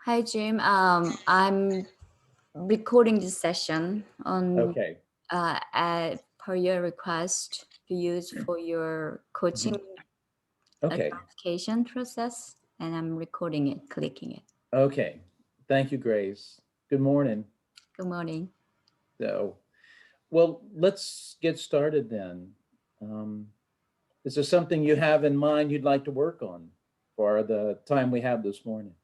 Hi, Jim. I'm recording this session on Okay. per your request to use for your coaching Mhm. Okay. certification process, and I'm recording it, clicking it. Okay. Thank you, Grace. Good morning. Good morning. So, well, let's get started then. Um, is there something you have in mind you'd like to work on for the time we have this morning?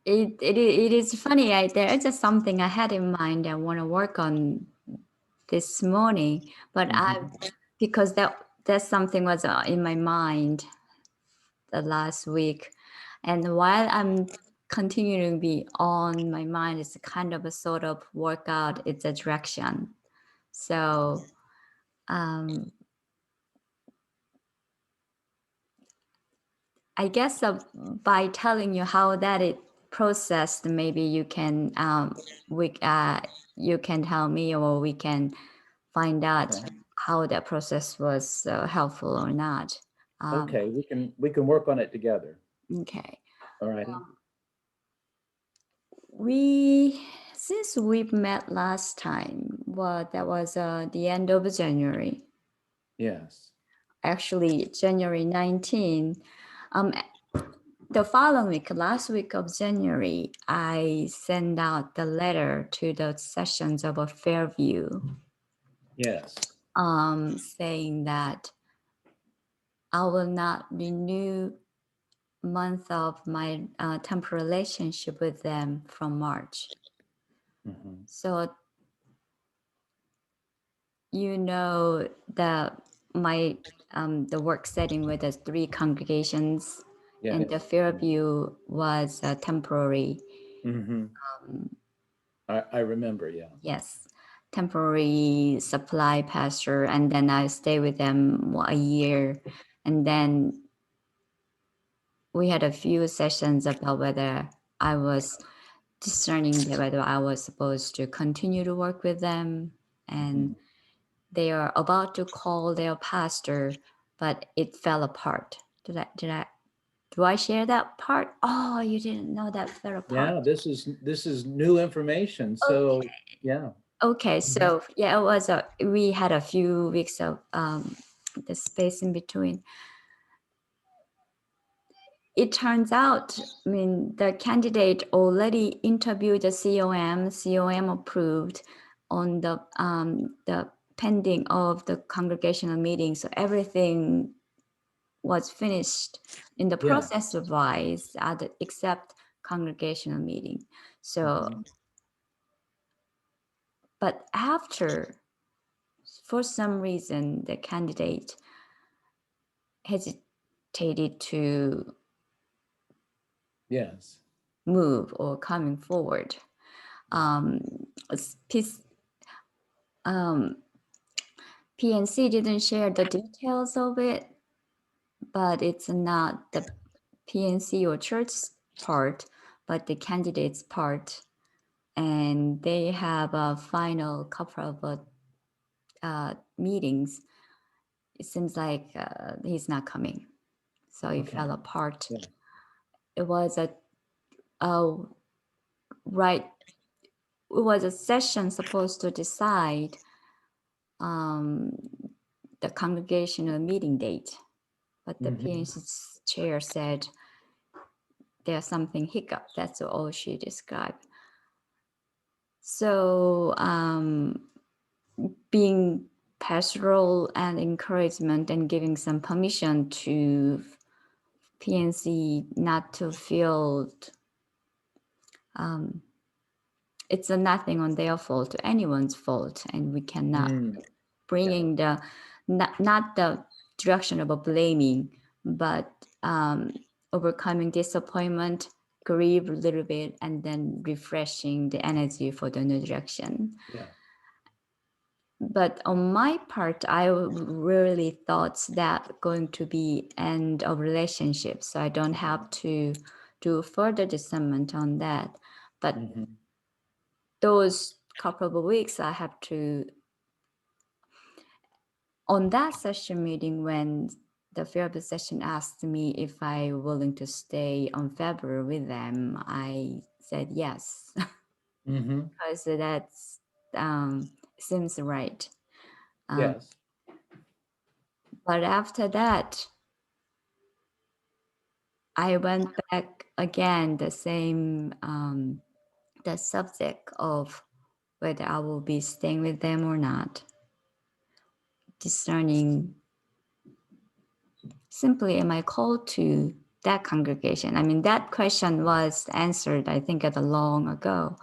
It is funny. There is just something I had in mind I want to work on this morning, but I Hmm. because that something was in my mind the last week. And while I'm continuing to be on my mind, it's kind of a sort of workout, it's a direction. So um, I guess by telling you how that it processed, maybe you can tell me, or we can find out Okay. how that process was helpful or not. Um, Okay. We can work on it together. okay. All righty. We since we've met last time, well, that was the end of January. Yes. Actually, January 19. Um, the following week, last week of January, I sent out the letter to the sessions of a Fairview, Yes. saying that I will not renew month of my temporary relationship with them from March. Hmm. So you know my the work setting with the three congregations, and the Yes. Fairview was temporary. Hmm. I remember. Yeah. Yes, temporary supply pastor, and then I stay with them a year, and then we had a few sessions about whether I was discerning whether I was supposed to continue to work with them, Hmm. and they are about to call their pastor, but it fell apart. Do I share that part? Oh, you didn't know that fell apart. Yeah. This is new information. So Okay. yeah. Okay, Mhm. so yeah, we had a few weeks of the space in between. It turns out, I mean, the candidate already interviewed the COM approved on the pending of the congregational meeting. So everything was finished in the Yeah. process wise, except congregational meeting. So, Hmm. but after, for some reason, the candidate hesitated to Yes. move or coming forward. Um, P- um, PNC didn't share the details of it, but it's not the PNC or church part, but the candidate's part. And they have a final couple of meetings. It seems like he's not coming. So it Okay. fell apart. Yeah. It was a right. It was a session supposed to decide um, the congregational meeting date, but the Hmm. PNC chair said there's something hiccup. That's all she described. So being pastoral and encouragement and giving some permission to PNC not to feel it's a nothing on their fault, anyone's fault, and we cannot Mm. Yeah. bringing the not the direction of a blaming, but overcoming disappointment, grieve a little bit, and then refreshing the energy for the new direction. Yeah. But on my part, I really thought that going to be end of relationship, so I don't have to do further discernment on that. But Hmm. those couple of weeks, I have to on that session meeting when the Fairview session asked me if I willing to stay on February with them, I said yes, Mm-hmm. because that's seems right. Yes. But after that, I went back again, the same, the subject of whether I will be staying with them or not. Discerning simply, am I called to that congregation? I mean, that question was answered, I think, at a long ago.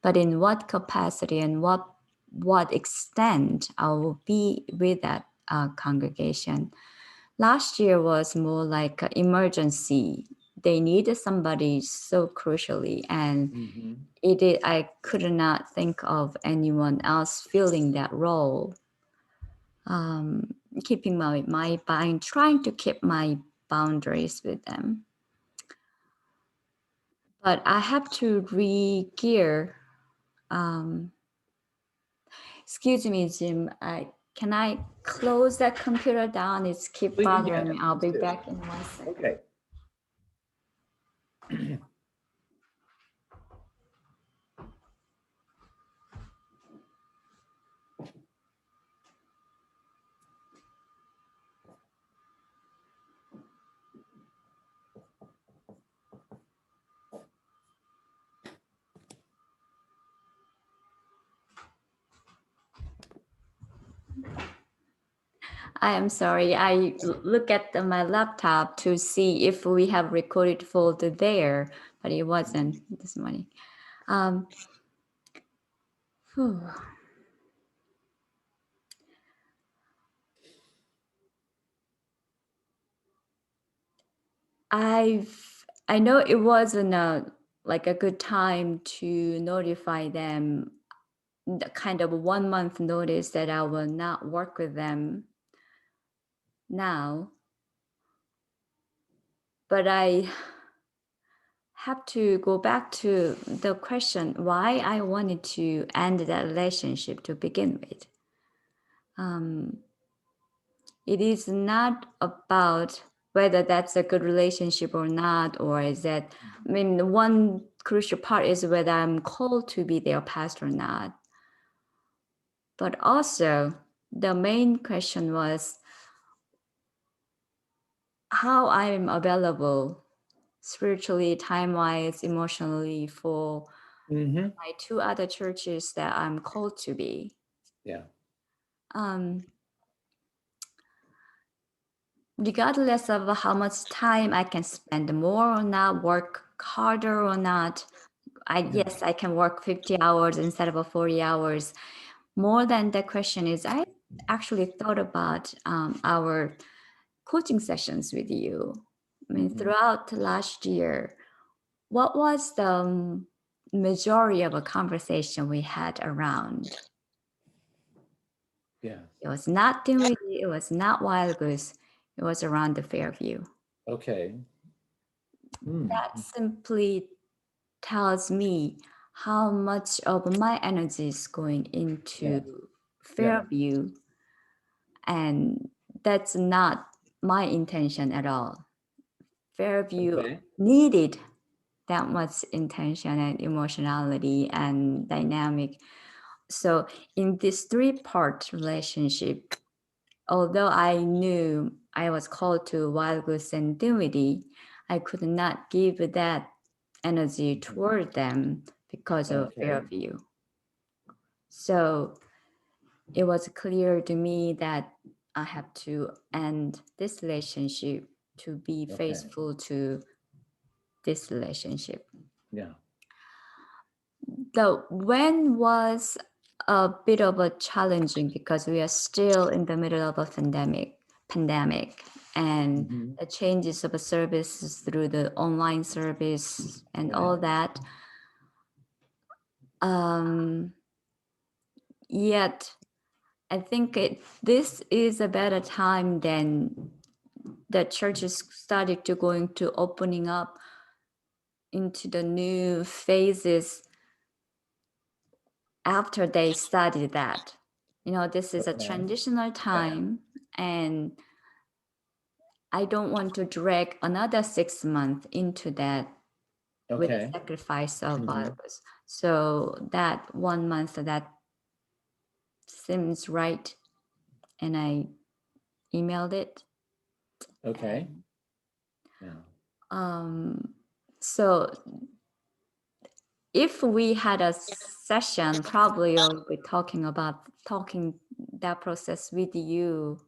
But in what capacity and what extent I will be with that congregation? Last year was more like an emergency. They needed somebody so crucially, and Mm-hmm. I could not think of anyone else filling that role. Keeping trying to keep my boundaries with them. But I have to re-gear. Excuse me, Jim. Can I close that computer down? It's keep Please, bothering yes, me. I'll please be do. back in 1 second. Okay. I am sorry. I look at my laptop to see if we have recorded folder there, but it wasn't this morning. Whew. I know it wasn't like a good time to notify them, the kind of 1 month notice that I will not work with them now. But I have to go back to the question why I wanted to end that relationship to begin with. It is not about whether that's a good relationship or not, or is that, I mean, the one crucial part is whether I'm called to be their pastor or not. But also, the main question was how I'm available spiritually, time-wise, emotionally for Mm-hmm. my 2 other churches that I'm called to be. Yeah. Regardless of how much time I can spend more or not, work harder or not, yes, I can work 50 hours instead of 40 hours. More than the question is, I actually thought about our coaching sessions with you. I mean, Mhm. throughout last year, what was the majority of a conversation we had around? Yeah. It was not Dinwiddie, it was not Wild Goose, it was around the Fairview. Okay. Mm. That simply tells me how much of my energy is going into Fairview, and that's not my intention at all. Fairview Okay. needed that much intention and emotionality and dynamic. So in this 3-part relationship, although I knew I was called to Wild Goose and Dinwiddie, I could not give that energy toward them because of Okay. Fairview. So it was clear to me that I have to end this relationship to be Okay. faithful to this relationship. Yeah. The when was a bit of a challenging because we are still in the middle of a pandemic and Mhm. the changes of a services through the online service and all that. Yet I think this is a better time than the churches started to going to opening up into the new phases after they studied that. You know, this is a Okay. transitional time, and I don't want to drag another 6 months into that with the Okay. sacrifice of Mhm. others. So that 1 month that seems right, and I emailed it. Okay. And, Yeah. so if we had a session, probably I'll be talking that process with you.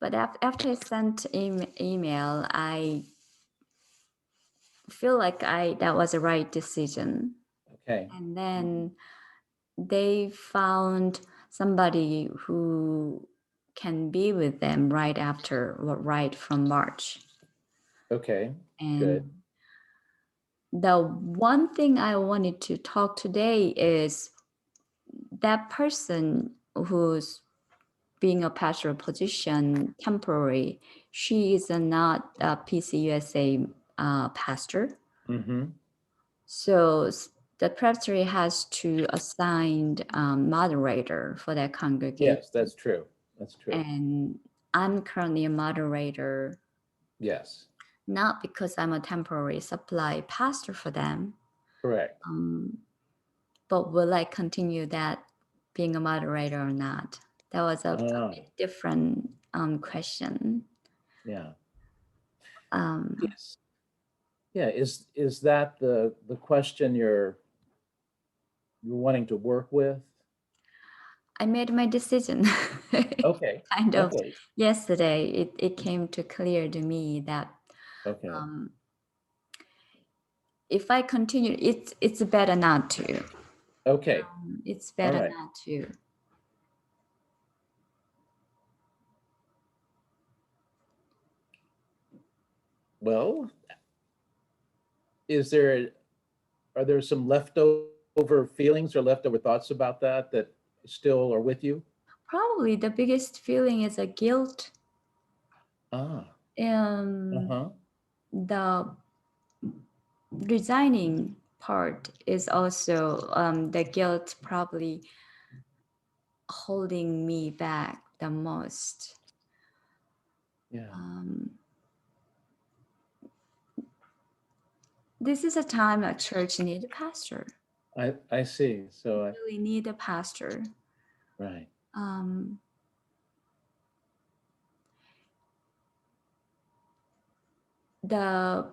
But after I sent email, I feel like that was the right decision. Okay. And then they found somebody who can be with them right from March. Okay. And Good. the one thing I wanted to talk today is that person who's being a pastoral position temporary. She is not a PCUSA pastor. Mm-hmm. So the presbytery has to assign moderator for that congregation. Yes, that's true. That's true. And I'm currently a moderator, Yes. not because I'm a temporary supply pastor for them, Correct. but will I continue that being a moderator or not? That was a bit different question. Yeah. Um, Yes. Yeah. Is that the question you're wanting to work with? I made my decision. Okay. Kind of Okay. yesterday, it came to clear to me that Okay. if I continue, it's better not to. Okay. It's All better right. not to. Well, are there some leftover feelings or leftover thoughts about that still are with you? Probably the biggest feeling is a guilt. Ah. Um, Uh-huh. the resigning part is also the guilt probably holding me back the most. Yeah. This is a time a church need a pastor. I see. So Really need a pastor. right. Um, the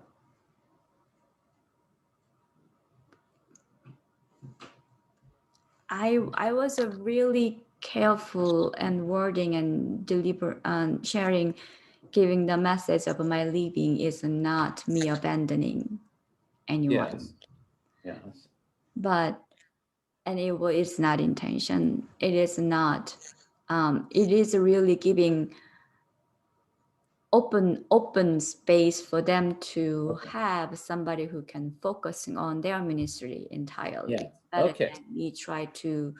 I was a really careful and wording and deliberate sharing, giving the message of my leaving is not me abandoning anyone, Yes. Yes. but and it's not intention. It is not. It is really giving open space for them to Okay. have somebody who can focus on their ministry entirely. Yeah. Rather Okay. than me try to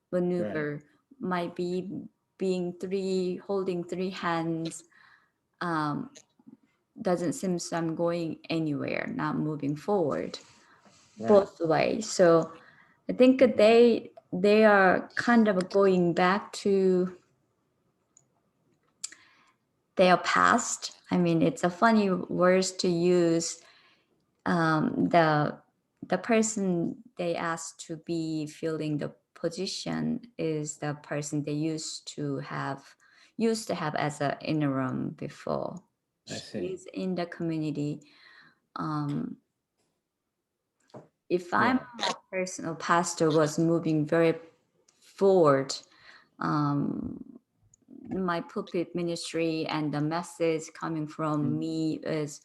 Right. maneuver, might be being holding three hands, doesn't seem so I'm going anywhere, not moving forward, Right. both ways. So I think they are kind of going back to their past. I mean, it's a funny words to use. The person they asked to be filling the position is the person they used to have as an interim before. I see. She's in the community. If Yeah. I'm a personal pastor was moving very forward, my pulpit ministry and the message coming from me is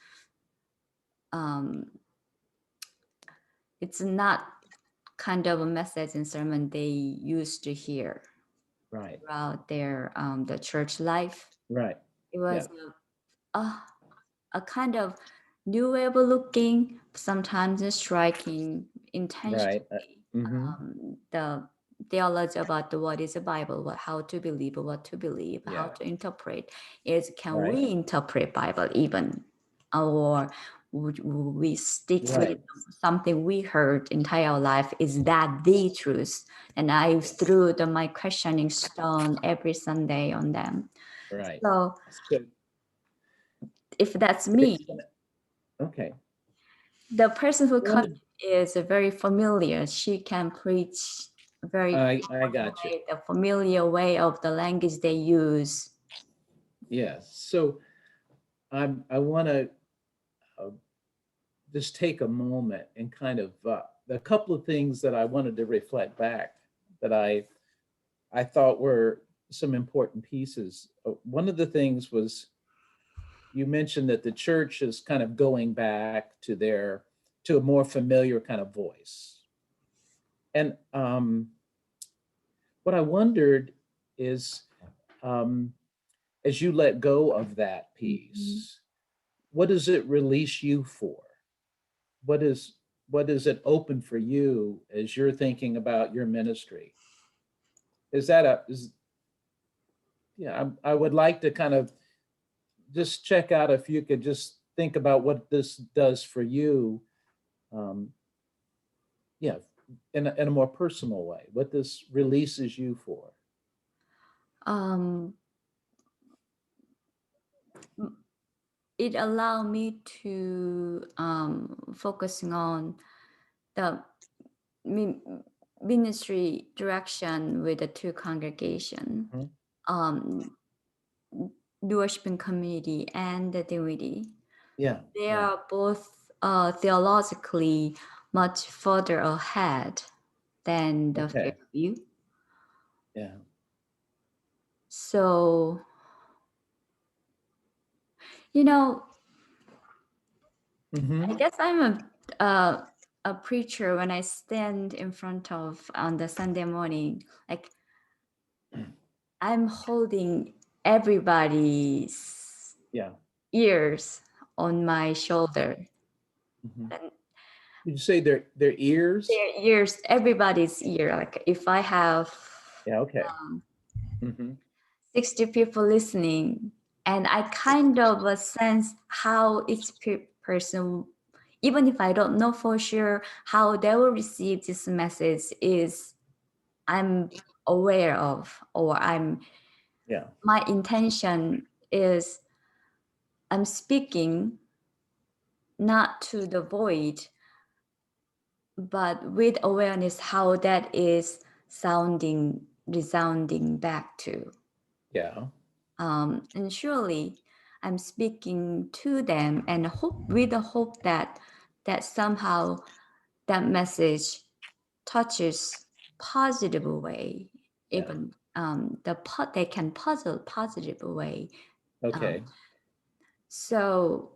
it's not kind of a message and sermon they used to hear Right. throughout their the church life. Right. It was Yeah. a kind of new way of looking, sometimes striking, Right. intentionally. Mm-hmm. The theology about what is the Bible, how to believe, what to believe, how Yeah. to interpret. Is can Right. we interpret Bible even, or would we stick with Right. something we heard entire life? Is that the truth? And I threw my questioning stone every Sunday on them. Right. So So if that's me, Okay. the person who comes Wanted- is very familiar. She can preach very I common got you. way, the familiar way of the language they use. Yes. So I want to just take a moment and kind of a couple of things that I wanted to reflect back that I thought were some important pieces. One of the things was you mentioned that the church is kind of going back to a more familiar kind of voice. And what I wondered is, as you let go of that piece, what does it release you for? What is it open for you as you're thinking about your ministry? Is that yeah, I would like to kind of just check out if you could just think about what this does for you. Um, yeah, in a more personal way, what this releases you for. Um, it allowed me to focusing on the ministry direction with the two congregation, Mhm. the worshiping community and the divinity. Yeah, They yeah, are both theologically much further ahead than the okay, Fairview. yeah. So, you know, I Hmm. guess I'm a preacher when I stand in front of on the Sunday morning. Like I'm holding everybody's Yeah. ears on my shoulder. Hmm. And Did you say their ears? their ears, everybody's ear. Like if I have Yeah, okay. um, Hmm. 60 people listening, and I kind of sense how each person, even if I don't know for sure how they will receive this message, is I'm aware of, or Yeah, my intention is I'm speaking not to the void, but with awareness how that is resounding back to. yeah, And surely I'm speaking to them and hope with the hope that somehow that message touches positive way, yeah. even they can puzzle positive way. Okay. So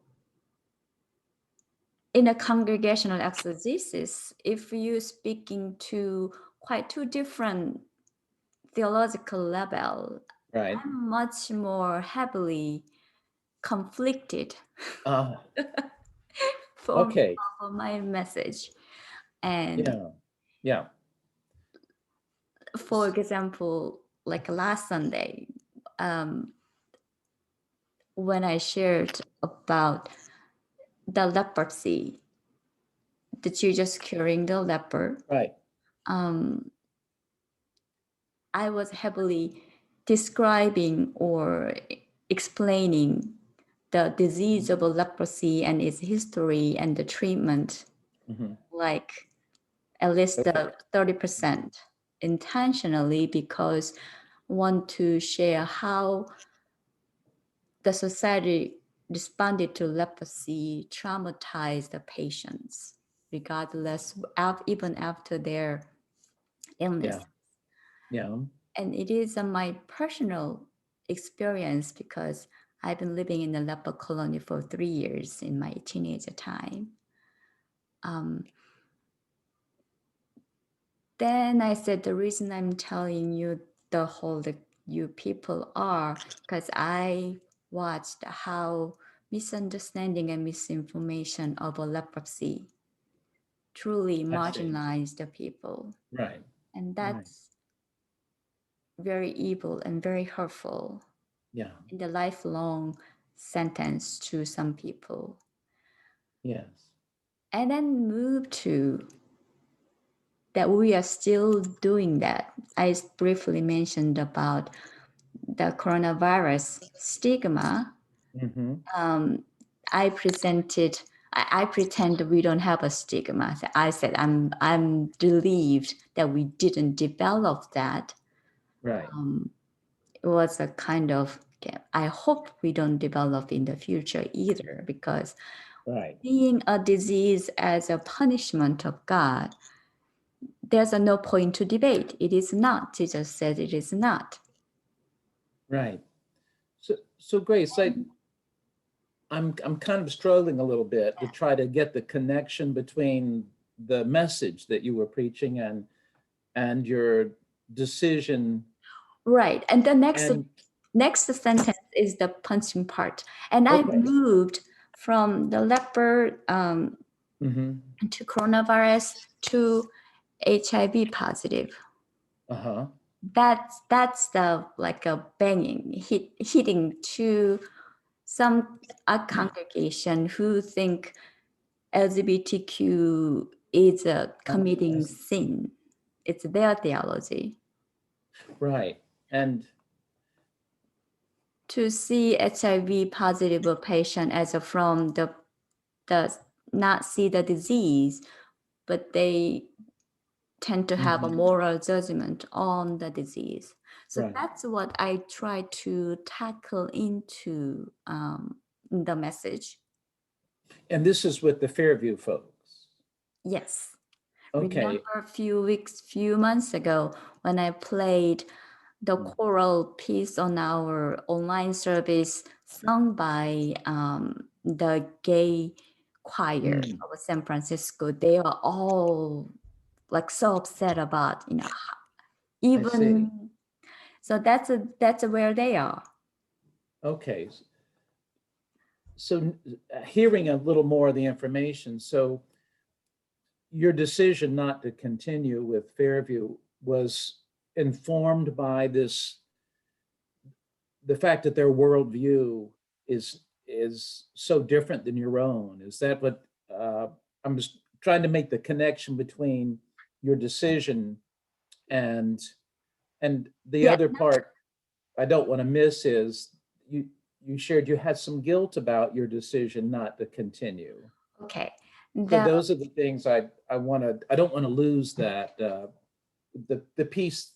in a congregational exegesis, if you're speaking to quite two different theological level, Right. I'm much more heavily conflicted Uh, for, okay. for my message. And Yeah. Yeah. for example, like last Sunday, um, when I shared about the leprosy, the Jesus curing the leper, Right. um, I was heavily describing or explaining the disease of leprosy and its history and the treatment, Hmm. like at least Okay. the 30% intentionally, because want to share how the society responded to leprosy, traumatized the patients, regardless, even after their illness. Yeah. Yeah. And it is my personal experience because I've been living in the leper colony for 3 years in my teenager time. Um, then I said the reason I'm telling you the whole that you people are because I watched how misunderstanding and misinformation of a leprosy truly I see. marginalized the people, Right. and Right. that's very evil and very hurtful Yeah. in the lifelong sentence to some people. Yes. And then move to that we are still doing that. I briefly mentioned about the coronavirus stigma. Hmm. I presented, I pretend we don't have a stigma. I said, I'm relieved that we didn't develop that. Right. It was a kind of, I hope we don't develop in the future either, because Right. seeing a disease as a punishment of God, there's no point to debate. It is not. Jesus said it is not. Right. So Grace, I'm kind of struggling a little bit to try to get the connection between the message that you were preaching and your decision. Right. And the next And sentence is the punching part. And I okay. moved from the leper Mm-hmm. to coronavirus to HIV positive. Uh-huh. That's the like a banging hitting to a congregation who think LGBTQ is a committing sin. It's their theology. Right. And To see HIV positive patient as from the not see the disease, but they tend to have a moral judgment on the disease. So right. that's what I try to tackle into the message. And this is with the Fairview folks. Yes. Okay. Remember a few months ago when I played the choral piece on our online service sung by the gay choir of San Francisco. They are all like so upset about, even so that's where they are. Okay. So hearing a little more of the information, so your decision not to continue with Fairview was informed by the fact that their worldview is so different than your own. Is that what I'm just trying to make the connection between your decision and the other part I don't want to miss is you shared you had some guilt about your decision not to continue. Okay. So those are the things I don't want to lose that the piece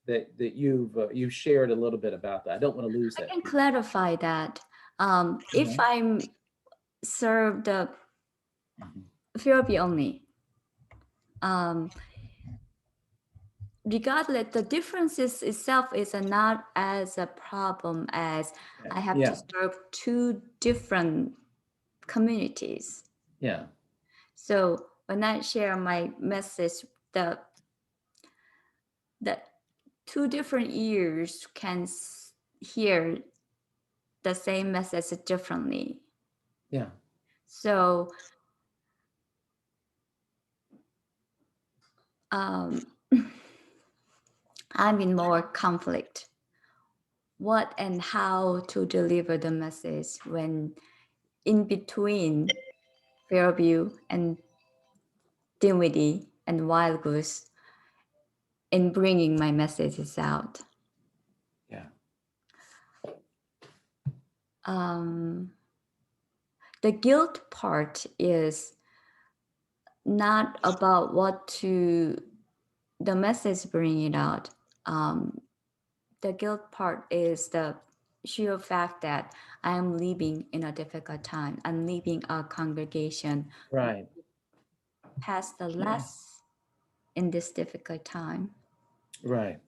that you've shared a little bit about that. I don't want to lose that. I can clarify that. If I'm served Fairview only, regardless, the differences itself is not as a problem as I have to serve two different communities. Yeah. So when I share my message, the two different ears can hear the same message differently. Yeah. So I'm in more conflict. What and how to deliver the message when in between Fairview and Dinwiddie and Wild Goose in bringing my messages out. Yeah. The guilt part is not about the message bringing it out. The guilt part is the sheer fact that I am living in a difficult time. I'm leaving a congregation. Right. Past the less in this difficult time. Right.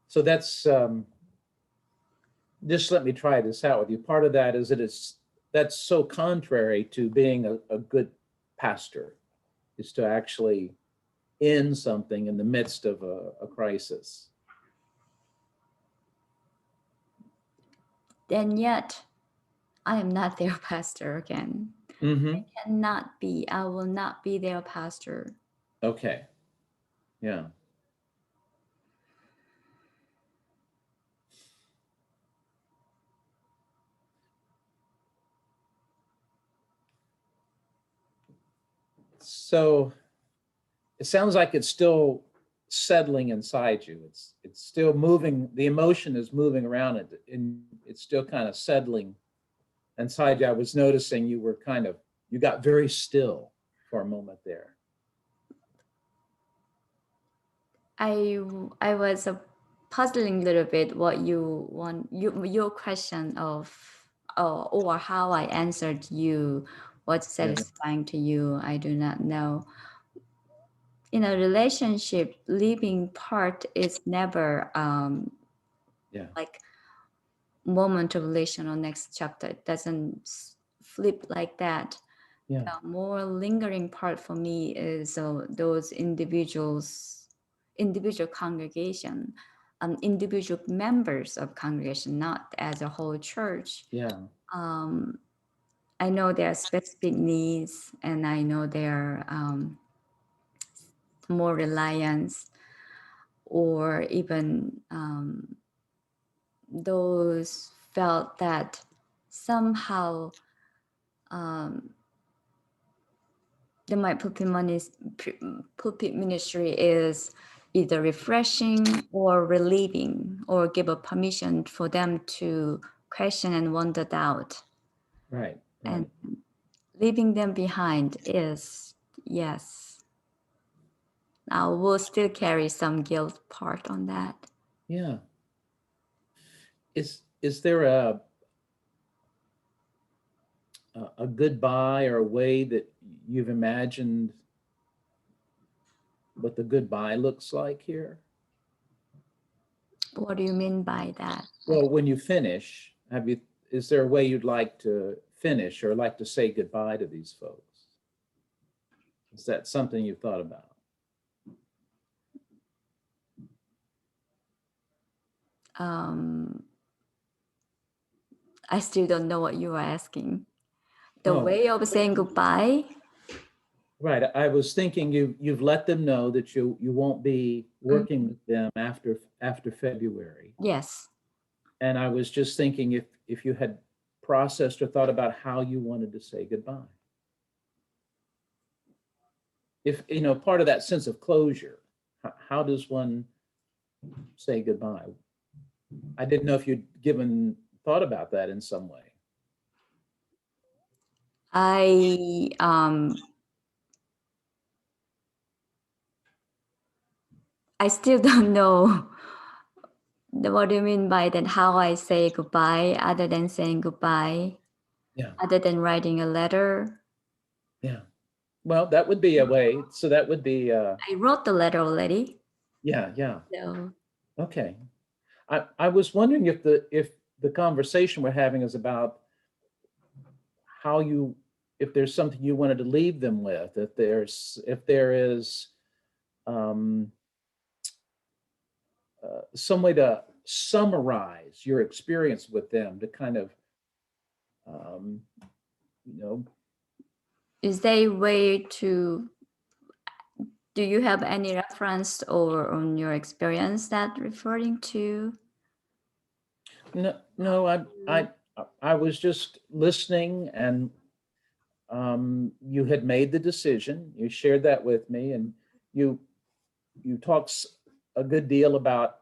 So that's just let me try this out with you. Part of that is that's so contrary to being a good pastor, is to actually end something in the midst of a crisis. And yet, I am not their pastor again. I cannot be. I will not be their pastor. Okay. Yeah. So it sounds like it's still settling inside you. It's still moving. The emotion is moving around it, and it's still kind of settling And Saija, I was noticing you were you got very still for a moment there. I was puzzling a little bit what you want, your question of, or how I answered you, what's satisfying to you, I do not know. In a relationship, leaving part is never like moment of relation or next chapter. It doesn't flip like that. Yeah. The more lingering part for me is those individual congregation, individual members of congregation, not as a whole church. Yeah. I know there are specific needs, and I know there are more reliance, or even those felt that somehow the My Pulpit ministry is either refreshing or relieving, or give a permission for them to question and wonder doubt. Right. And leaving them behind is, yes. Now we'll still carry some guilt part on that. Yeah. Is there a goodbye or a way that you've imagined what the goodbye looks like here? What do you mean by that? Well, when you finish, is there a way you'd like to finish or like to say goodbye to these folks? Is that something you've thought about? I still don't know what you are asking. The way of saying goodbye? Right. I was thinking you've let them know that you won't be working with them after February. Yes. And I was just thinking if you had processed or thought about how you wanted to say goodbye. If, part of that sense of closure, how does one say goodbye? I didn't know if you'd thought about that in some way. I still don't know what do you mean by that, how I say goodbye, other than saying goodbye. Yeah. Other than writing a letter. Yeah. Well, that would be a way. So that would be. I wrote the letter already. Yeah. Yeah. So. Okay. I was wondering if the conversation we're having is about if there's something you wanted to leave them with, if there is some way to summarize your experience with them to kind of, Is there a way to, do you have any reference or on your experience that referring to? No, I was just listening, and you had made the decision. You shared that with me, and you talked a good deal about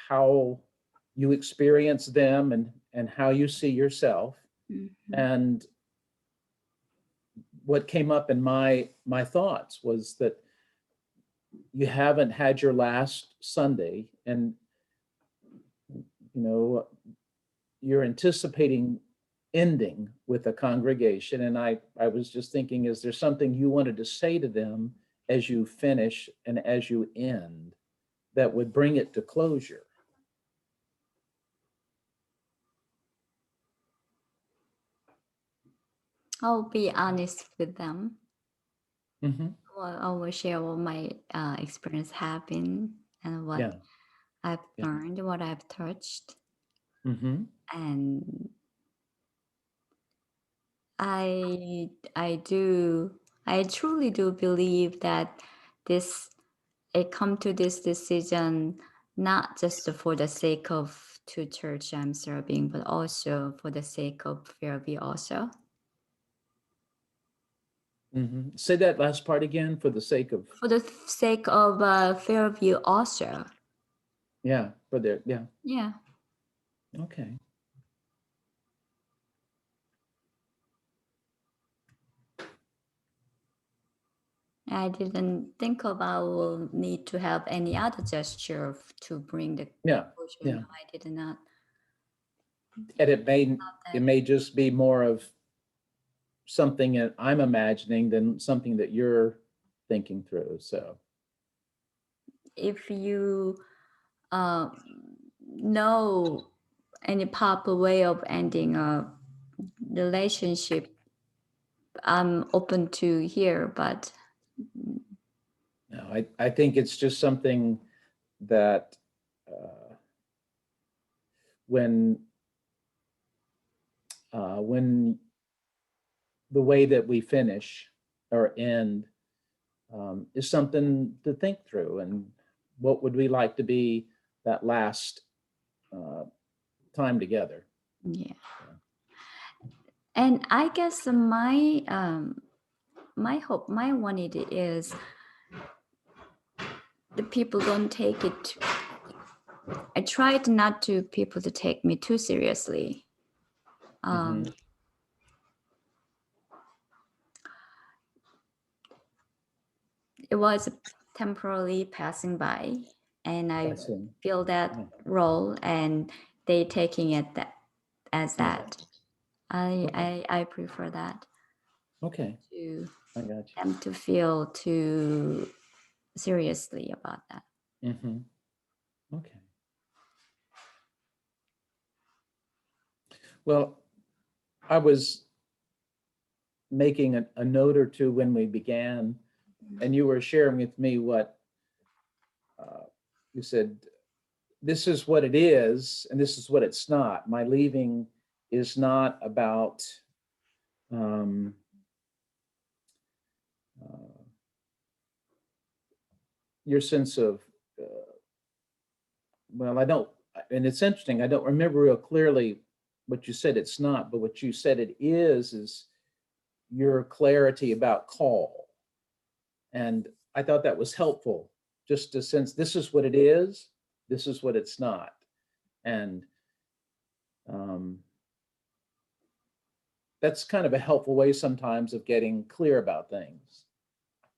how you experience them and how you see yourself. Mm-hmm. And what came up in my thoughts was that you haven't had your last Sunday, and you're anticipating ending with a congregation. And I was just thinking, is there something you wanted to say to them as you finish and as you end that would bring it to closure? I'll be honest with them. Mm-hmm. Well, I will share what my experience have been and what I've learned, what I've touched. Mm-hmm. And I truly do believe that I come to this decision not just for the sake of the church I'm serving, but also for the sake of Fairview also. Mm-hmm. Say that last part again, for the sake of. For the sake of Fairview also. Yeah, for their, yeah. Yeah. Okay. I didn't think about will need to have any other gesture to bring the Yeah, composure. yeah. No, I did not. And it may just be more of something that I'm imagining than something that you're thinking through. So, If you know any proper way of ending a relationship, I'm open to hear, but no, I think it's just something that when when the way that we finish or end is something to think through, and what would we like to be that last time together? yeah. And I guess my hope, my wanted is the people don't take it. I tried not to people to take me too seriously. Mhm. It was temporarily passing by, and I I see. feel that Yeah. role, and they taking it as Yeah. that. Okay. I prefer that Okay, to I got you. them to feel too seriously about that. Mm-hmm. Okay. Well, I was making a note or two when we began, and you were sharing with me what you said. This is what it is, and this is what it's not. My leaving is not about um, uh, your sense of, well, I don't, and it's interesting. I don't remember real clearly what you said it's not, but what you said it is your clarity about call. And I thought that was helpful, just to sense this is what it is, this is what it's not. And um, that's kind of a helpful way sometimes of getting clear about things.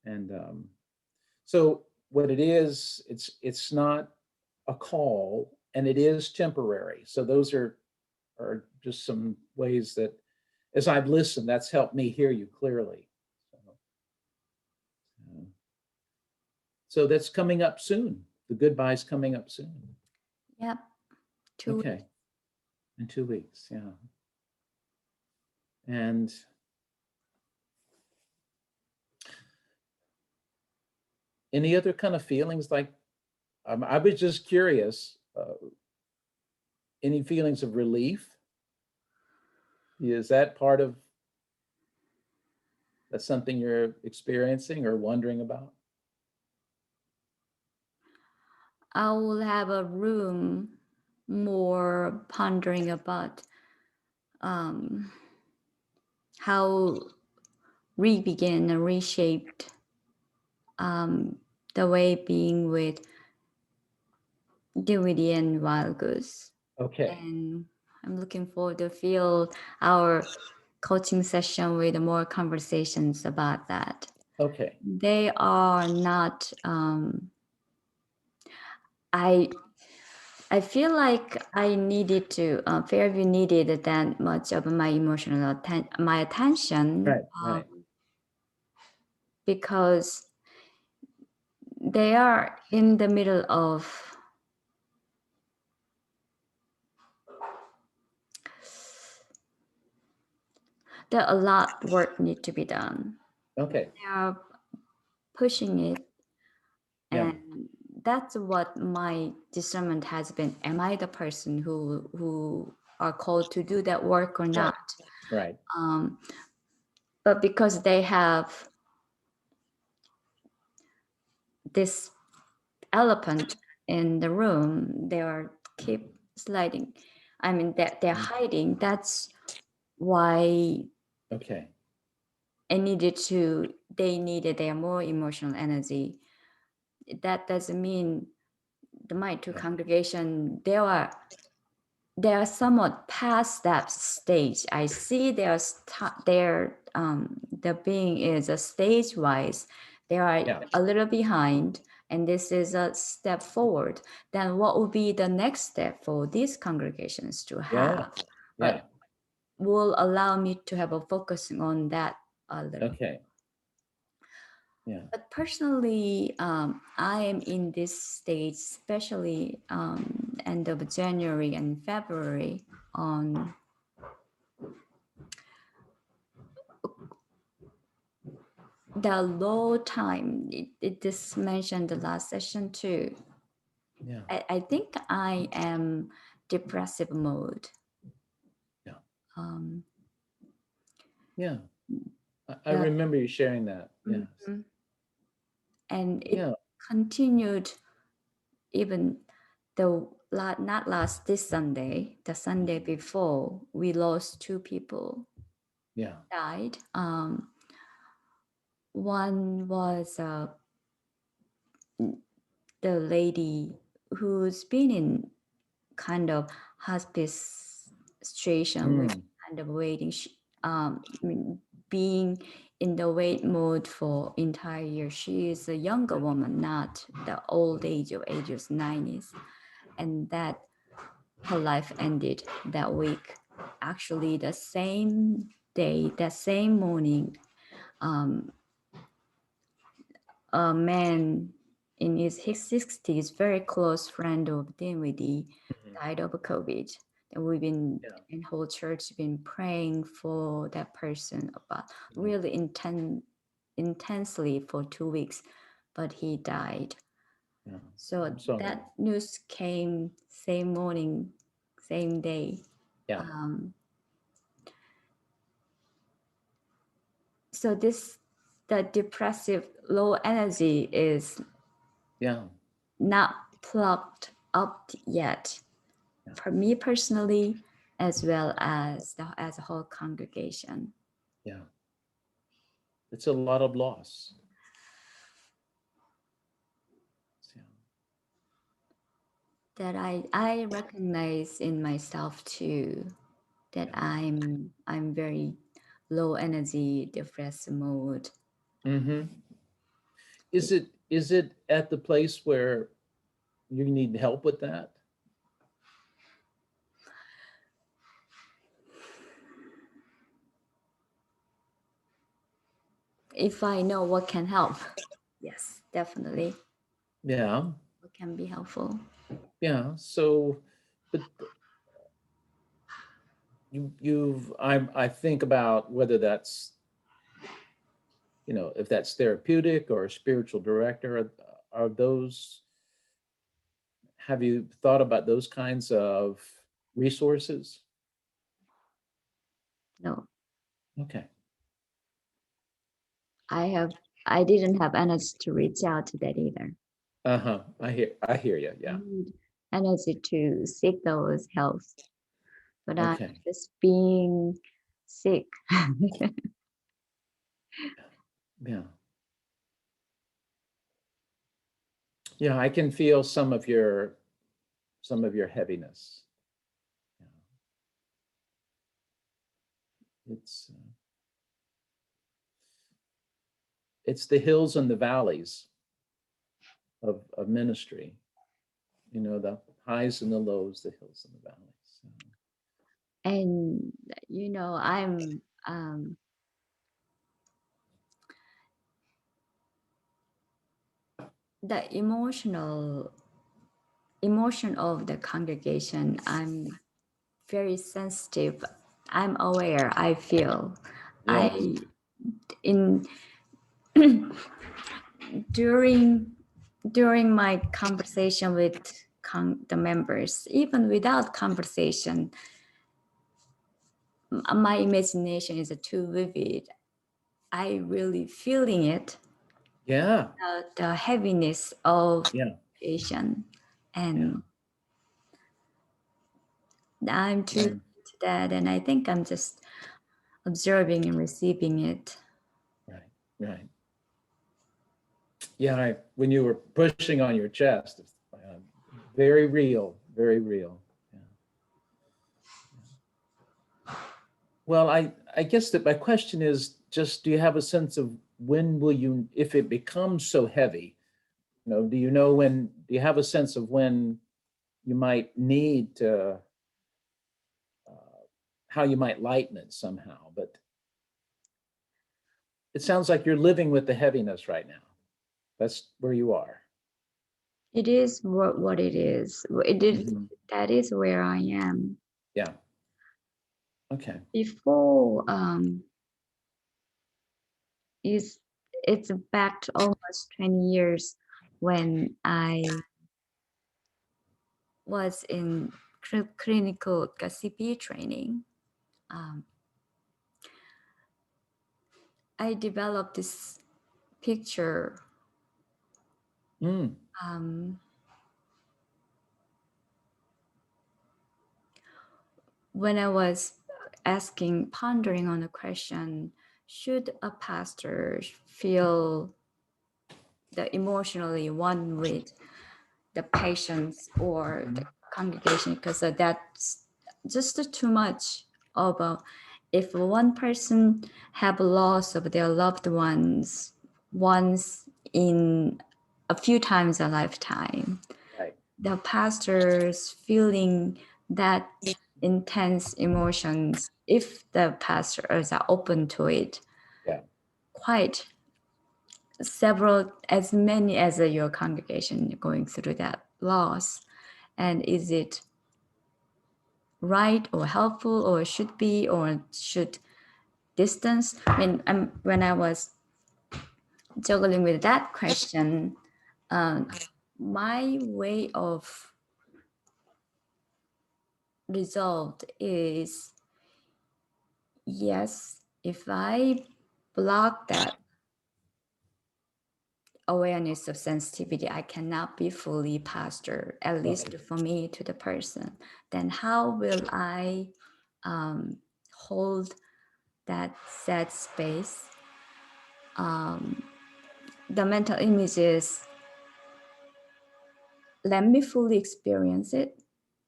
And so what it is, it's not a call, and it is temporary. So those are just some ways that, as I've listened, that's helped me hear you clearly. So, so that's coming up soon. The goodbye's coming up soon. Yep. 2 weeks. Okay, in 2 weeks, yeah. And any other kind of feelings like, I was just curious, any feelings of relief? Is that part of, that's something you're experiencing or wondering about? I will have a room more pondering about um, how re-begin and reshaped the way being with Dinwiddie and Wild Goose. Okay, And I'm looking forward to feel our coaching session with more conversations about that. okay, They are not, I feel like I needed to, Fairview needed that much of my emotional my attention right. because they are in the middle of there are a lot work need to be done. Okay, They are pushing it, yeah, and that's what my discernment has been. Am I the person who are called to do that work or right, not? right, But because they have this elephant in the room, they are keep sliding. I mean, they're hiding. That's why okay, they needed their more emotional energy. That doesn't mean my two congregation, they are somewhat past that stage. I see their the being is a stage wise. they are Yeah. a little behind, and this is a step forward, then what would be the next step for these congregations to have? Yeah. But will allow me to have a focusing on that a little. Okay. Yeah. But personally, I am in this stage, especially end of January and February on the low time. It just mentioned the last session too. Yeah. I think I am depressive mode. Yeah. Um, Yeah. I the- remember you sharing that. Yes. Mhm. And it Yeah. continued even though not last this Sunday, the Sunday before, we lost 2 people Yeah. died. One was the lady who's been in kind of hospice situation with kind of waiting, being in the wait mode for entire year. She is a younger woman, not the old age of ages 90s, and that her life ended that week. Actually, the same day, that same morning, a man in his 60s, very close friend of Dinwiddie, died of COVID. And we've been in whole church been praying for that person about really intensely for 2 weeks, but he died. Yeah. So that news came same morning, same day. Yeah. So the depressive low energy is not plugged up yet, for me personally, as well as as a whole congregation. Yeah. It's a lot of loss. That I recognize in myself too, that I'm very low energy, depressed mode. Mm-hmm. Is it at the place where you need help with that? If I know what can help, yes, definitely. Yeah. What can be helpful? Yeah. So, but I think about whether that's, if that's therapeutic or a spiritual director. Are those? Have you thought about those kinds of resources? No, Okay. I didn't have energy to reach out to that either. Uh-huh. I hear you. Yeah. I need energy to seek those help, but I'm Okay. just being sick. Yeah. Yeah, I can feel some of your heaviness. It's the hills and the valleys of ministry. The highs and the lows, the hills and the valleys. And I'm the emotion of the congregation. I'm very sensitive. I'm aware. I feel. Yeah. In during my conversation with the members, even without conversation, my imagination is too vivid. I really feeling it. Yeah. The heaviness of Yeah. Asian, and I'm true to that, and I think I'm just observing and receiving it. Right. Right. Yeah. When you were pushing on your chest, it's, very real. Very real. Yeah. Well, I guess that my question is just: do you have a sense of when will you, if it becomes so heavy, do you know when, do you have a sense of when you might need to, how you might lighten it somehow? But it sounds like you're living with the heaviness right now. That's where you are. It is what it is. Mhm. That is where I am. Yeah. Okay. Before is it's back to almost 20 years when I was in clinical CP training. Um, I developed this picture Mm. when I was pondering on the question, should a pastor feel the emotionally one with the patients or the congregation, because that's just too much of a, if one person have a loss of their loved ones once in a few times a lifetime, Right. the pastors feeling that intense emotions, if the pastors are open to it, Yeah. quite several, as many as your congregation going through that loss. And is it right or helpful or should be or should distance? I mean, when I was juggling with that question, my way of resolved is, yes, if I block that awareness of sensitivity, I cannot be fully pastor, at least for me, to the person. Then how will I hold that sad space? The mental image is, let me fully experience it,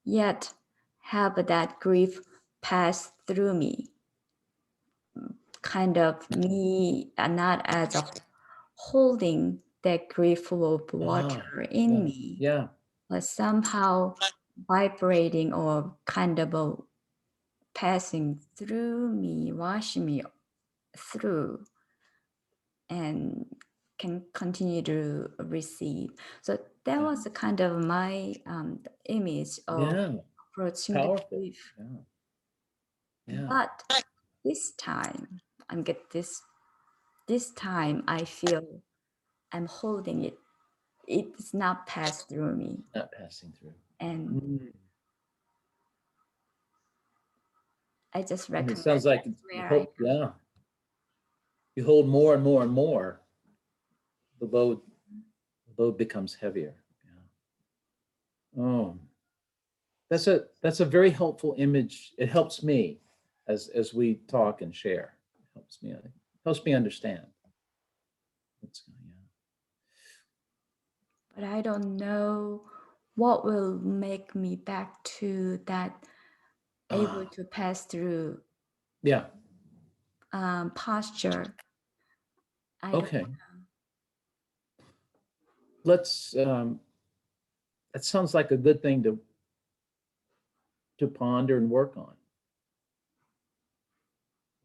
yet have that grief pass through me. Kind of me, not as a holding that grief full of water in Yeah. me, Yeah. but somehow vibrating or kind of a passing through me, washing me through, and can continue to receive. So that was a kind of my image of Yeah. approaching the Powerful. grief. Yeah. Yeah. But this time, this time I feel I'm holding it. It's not passed through me. Not passing through. And Mm. I just And it recommend sounds like that's you where I hope, yeah. You hold more and more and more, the load becomes heavier. Yeah. Oh, that's a very helpful image. It helps me as we talk and share. It helps me understand. Yeah. but I don't know what will make me back to that able to pass through Yeah. posture. I don't Okay. know. Let's that sounds like a good thing to ponder and work on.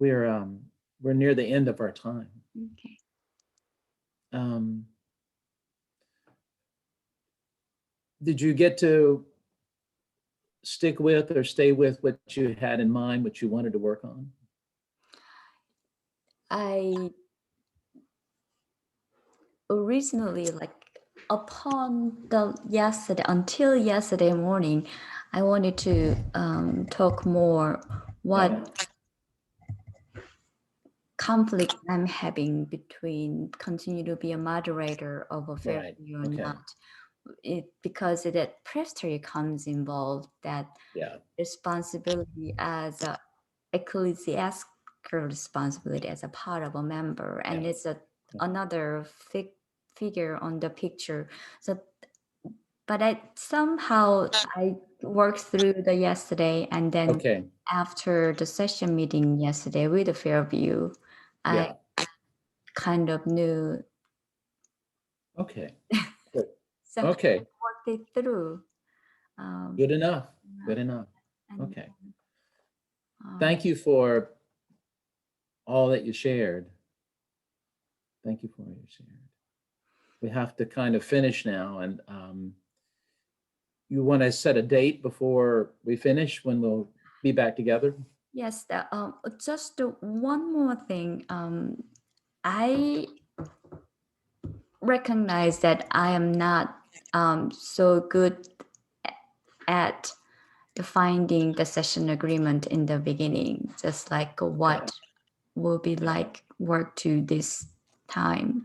We're near the end of our time. Okay. Um, did you get to stick with or stay with what you had in mind, what you wanted to work on? I originally, like, until yesterday morning, I wanted to talk more what conflict I'm having between continue to be a moderator of a Right. therapy or Okay. not. Because that presbytery comes involved, that Yeah. responsibility as a ecclesiastical responsibility as a part of a member, and it's another figure on the picture. So, but I worked through the yesterday, and then after the session meeting yesterday with the Fairview, Yeah. kind of new Okay, good. something Okay, worked it through. good enough, good Yeah, enough. and, Okay, um, thank you for all that you shared. Thank you for what you shared. We have to kind of finish now, and you want to set a date before we finish when we'll be back together? Yes, just one more thing. I recognize that I am not so good at finding the session agreement in the beginning, just like what will be like work to this time.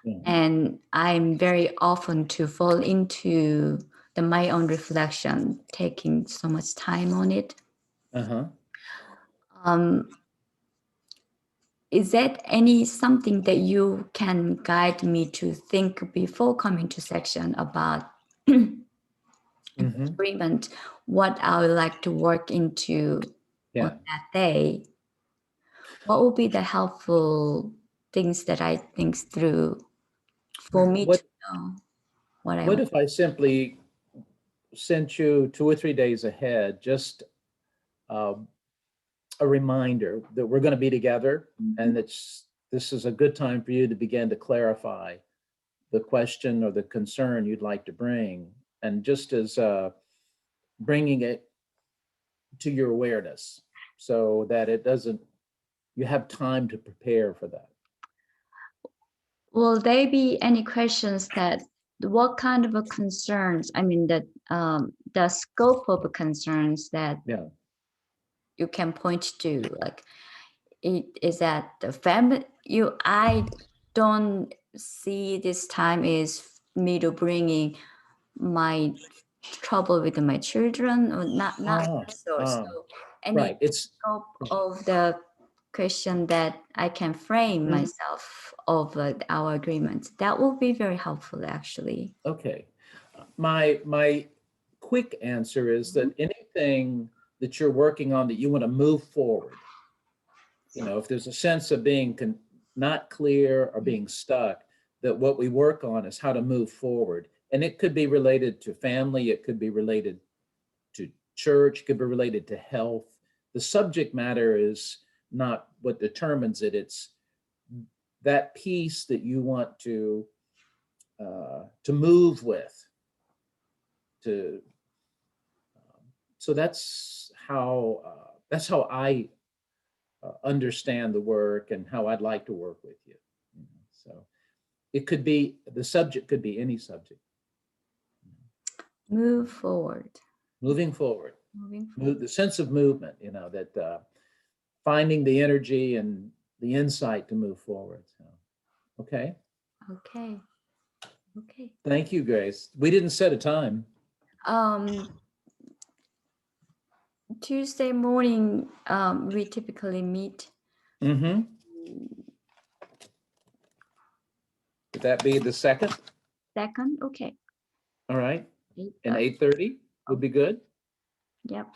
Yeah. And I'm very often to fall into my own reflection, taking so much time on it. Uh-huh. Um, is that any something that you can guide me to think before coming to section about Mm-hmm. agreement, what I would like to work into Yeah. on that day? What will be the helpful things that I think through for me to What know what I what want? if I simply sent you 2 or 3 days ahead, just um, a reminder that we're going to be together, and this is a good time for you to begin to clarify the question or the concern you'd like to bring, and just as bringing it to your awareness so that it doesn't, you have time to prepare for that. Will there be any questions that what kind of a concerns? I mean the scope of concerns that Yeah. you can point to, like it is that the family. I don't see this time is me to bringing my trouble with my children or not Ah, so. So right. any It's scope of the question that I can frame Mhm. myself of our agreement, that will be very helpful actually. Okay. My quick answer is that anything that you're working on that you want to move forward, if there's a sense of being not clear or being stuck, that what we work on is how to move forward. And it could be related to family, it could be related to church, it could be related to health. The subject matter is not what determines it, it's that piece that you want to move with, to so that's how I understand the work and how I'd like to work with you. So it could be, the subject could be any subject. Move forward. Moving forward, Moving forward. the sense of movement, that finding the energy and the insight to move forward. So, okay. Okay. Okay. Thank you, Grace. We didn't set a time. Tuesday morning, we typically meet. Mm-hmm. Would that be the second? Second, okay. All right. And 8:30. 8:30 would be good. Yep.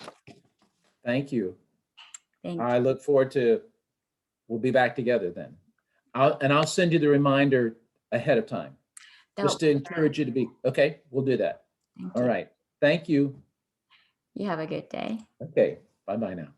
Thank you. Thank I look forward to, we'll be back together then. I'll send you the reminder ahead of time, you. just to encourage you to be, okay, we'll do that. Thank All you. right. Thank you. You have a good day. Okay. Bye-bye now.